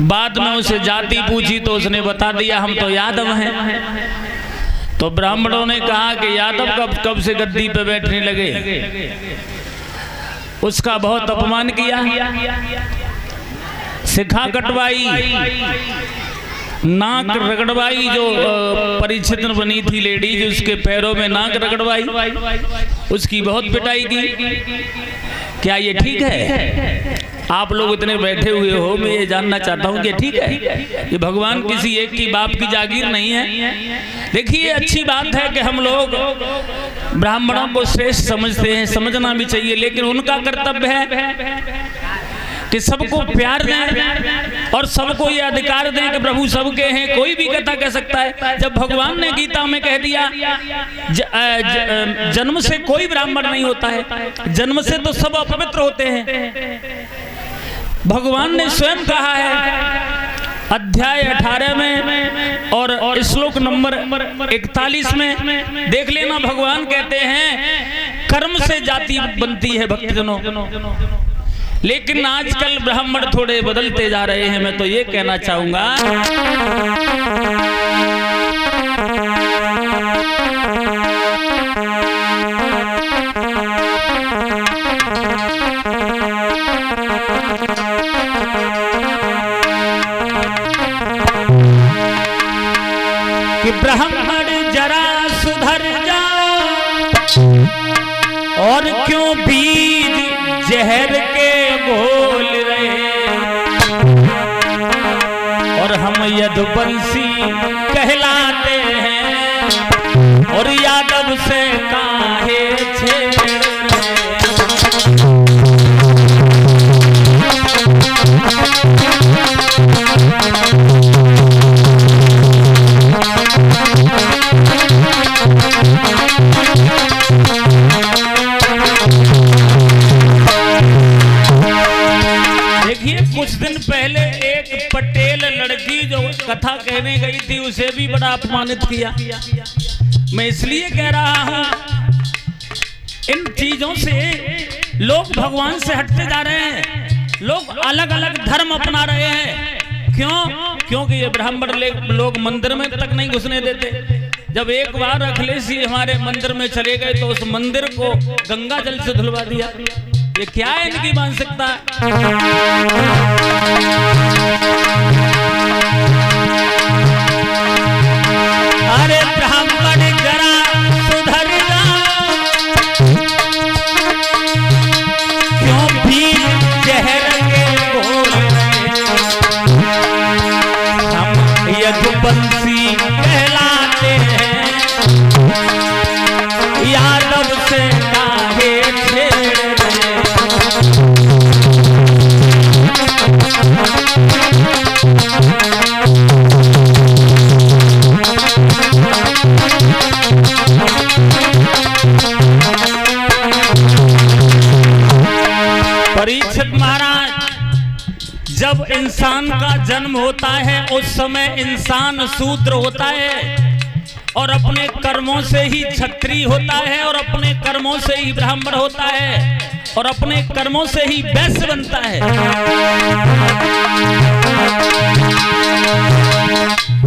बाद में उसे जाति पूछी तो उसने बता दिया हम तो यादव हैं। तो ब्राह्मणों ने कहा कि यादव कब से गद्दी पे बैठने लगे। उसका बहुत अपमान किया, शिखा कटवाई, नाक रगड़वाई। जो परीक्षित बनी थी लेडीज, उसके पैरों में नाक रगड़वाई, उसकी बहुत पिटाई की। क्या ये ठीक है? आप लोग इतने बैठे हुए हो, मैं ये जानना चाहता हूँ कि ठीक है? ये भगवान किसी एक की बाप की जागीर नहीं है। देखिए, अच्छी बात है कि हम लोग ब्राह्मणों को श्रेष्ठ समझते हैं, समझना भी चाहिए, लेकिन उनका कर्तव्य है कि सबको प्यार दें और सबको ये अधिकार दें कि प्रभु सबके हैं, कोई भी कथा कह सकता है। जब भगवान ने गीता में कह दिया जन्म से कोई ब्राह्मण नहीं होता है, जन्म से तो सब अपवित्र होते हैं। भगवान ने स्वयं कहा है अध्याय 18 में और श्लोक नंबर 41 में देख लेना। भगवान कहते हैं कर्म से जाति बनती है भक्तजनों, लेकिन आजकल ब्राह्मण थोड़े बदलते जा रहे हैं। मैं तो ये कहना चाहूंगा कि ब्राह्मण जरा सुधर जाओ और क्यों बीज जहर के घोल रहे, और हम यदुवंशी कहलाते हैं और यादव से काहे छेड़ रहे। कुछ दिन पहले एक पटेल लड़की जो कथा कहने गई थी, उसे भी बड़ा अपमानित किया। मैं इसलिए कह रहा हूं, इन चीजों से लोग भगवान से हटते जा रहे हैं, लोग अलग अलग धर्म अपना रहे हैं। क्यों? क्योंकि ये ब्राह्मण लोग मंदिर में तक नहीं घुसने देते। जब एक बार अखिलेश जी हमारे मंदिर में चले गए तो उस मंदिर को गंगा जल से धुलवा दिया। ये क्या है इनकी मानसिकता? अरे ब्राह्मण जरा सुधर जा, क्यों भी जहर के घोल रहे, हम यदुवंशी कहलाते हैं, यादव से काहे छेड़ रहे। परीक्षित महाराज, जब इंसान का जन्म होता है उस समय इंसान शूद्र होता है और अपने कर्मों से ही क्षत्रिय होता है और अपने कर्मों से ही ब्राह्मण होता है और अपने कर्मों से ही वैश्य बनता है।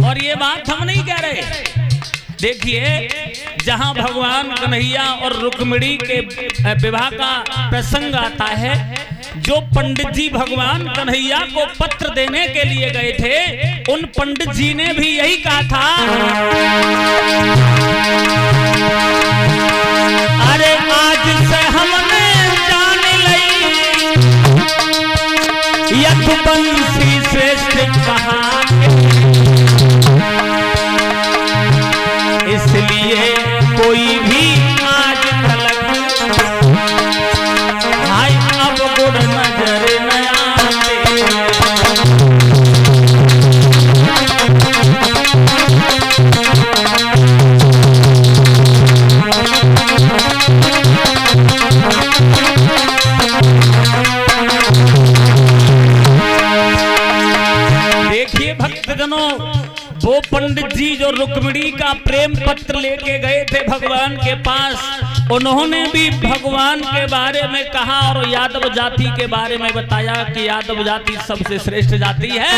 और ये बात हम नहीं कह रहे। देखिए, जहां भगवान कन्हैया और रुक्मिणी के विवाह का प्रसंग आता है, जो पंडित जी भगवान कन्हैया को पत्र देने के लिए गए थे, उन पंडित जी ने भी यही कहा था, अरे आज से हमने जान ली यदुवंशी श्रेष्ठ कहानी, इसलिए कोई भी आज तलक हाय अब गुड़ नजर न आते। देखिए भक्तजनों, वो पंडित जी जो रुक्मिणी का प्रेम पत्र लेके गए थे भगवान के पास, उन्होंने भी भगवान के बारे में कहा और यादव जाति के बारे में बताया कि यादव जाति सबसे श्रेष्ठ जाति है।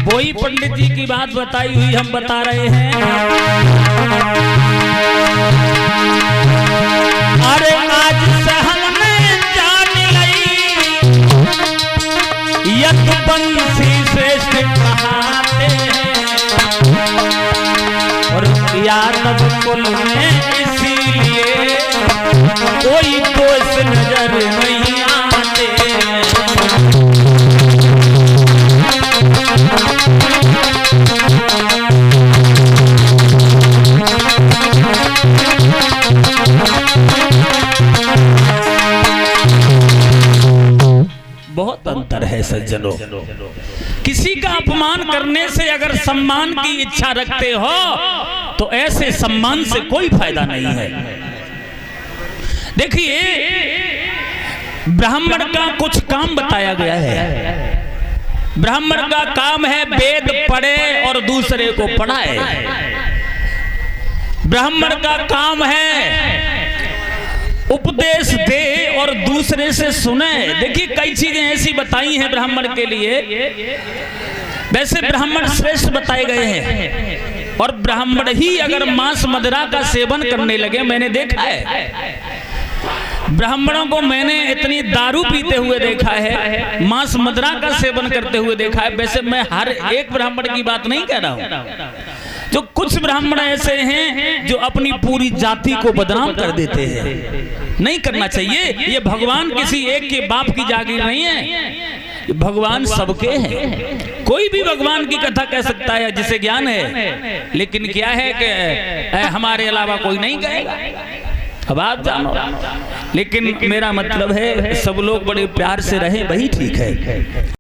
वही पंडित जी की बात बताई हुई हम बता रहे हैं। अरे आज सहल में जान लई यदुवंशी श्रेष्ठ कहाते हैं, और यादव कुल में इसीलिए कोई दोष नजर नहीं आते। बहुत अंतर है सज्जनों। किसी का अपमान करने से अगर सम्मान की इच्छा रखते हो तो ऐसे सम्मान से कोई फायदा नहीं है। देखिए, ब्राह्मण का कुछ काम बताया गया है। ब्राह्मण का काम है वेद पढ़े और दूसरे को पढ़ाए। ब्राह्मण का काम है उपदेश दे और दूसरे से सुने। देखिए, कई चीजें ऐसी बताई हैं ब्राह्मण के लिए। वैसे ब्राह्मण श्रेष्ठ बताए गए हैं, और ब्राह्मण ही अगर मांस मदिरा का सेवन करने लगे, मैंने देखा है ब्राह्मणों को, मैंने इतनी दारू पीते हुए देखा है, मांस मदिरा का सेवन करते हुए देखा है। वैसे मैं हर एक ब्राह्मण की बात नहीं कह रहा हूं, जो कुछ ब्राह्मण ऐसे हैं जो अपनी पूरी जाति को बदनाम कर देते हैं। नहीं करना चाहिए। ये भगवान किसी एक के बाप की जागीर नहीं है, भगवान सबके हैं। कोई भी भगवान की कथा कह सकता है जिसे ज्ञान है, लेकिन क्या है कि हमारे अलावा कोई नहीं कहेगा। अब आप जानो, लेकिन मेरा मतलब है सब लोग बड़े प्यार से रहें, वही ठीक है।